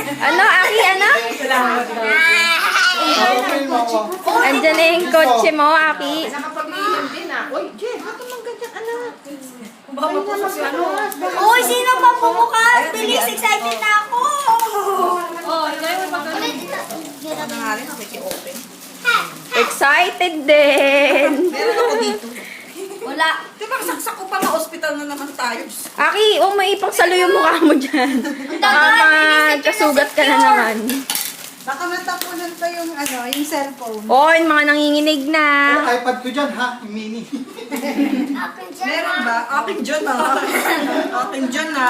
Ano, Aki, ano? Andyan na yung kotse mo, Aki. Nakapaglihim din ah. Uy, Jen, ba't naman ganyan, anak? Uy, sino pa bumukas? Bilis, excited na ako. Excited din. Meron ako dito. Wala. Diba, saksak ko pa, ma-hospital na naman tayo. Aki, may pangsalo yung mukha mo dyan. Kasugat ka na naman. Baka matapunan pa yung, yung cellphone. Oy, mga nanginginig na. iPad ko dyan, ha? Yung mini. Meron ba? Akin dyan na. Akin dyan na.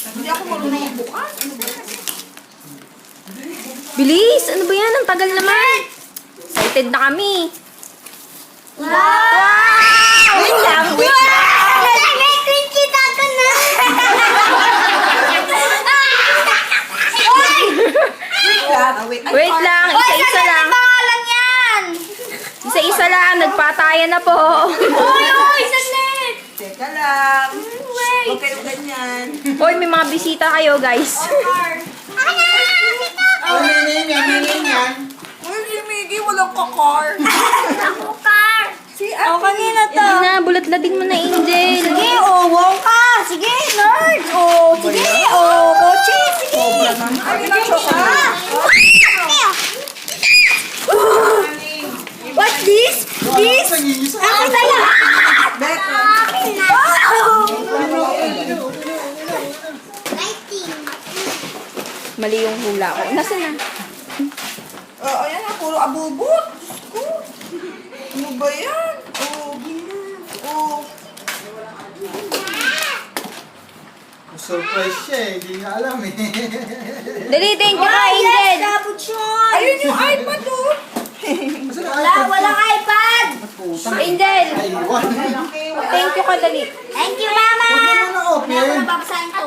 Hindi ako marunong bukas. Bilis, ano ba yan? Ang tagal naman. Excited na kami. Wow! Wait lang, wait lang. May kita ka na. Wait lang, isa-isa lang. Pangalan yan. Isa-isa lang, nagpatayan na po. Uy, saglit. Teka lang. Huwag kayo ganyan. Hoy, may mga bisita kayo, guys. Oh, mini yan. Uy, si Miggy, walang kakar. Ako, car. Kanina Hindi na, bulat-lading mo na, Angel. Sige, wow ka. Sige, nerd. Sige, kotse. Sige. Ay, chocolate. What's this? This? Ako talaga. Beto. Akin na. Mali yung hula ko. Nasaan na? Ayan na, puro abubot. Diyos ko. Ano ba yan? Surprise siya eh. Hindi niya alam eh. Dali, thank you ka, Angel. Capuchon. Ayun yung iPad oh. Kasi Walang iPad. Angel, Aywan. thank you ka, dali. Thank you, Mama. Huwag mo na Hindi ako open. nababasahin to.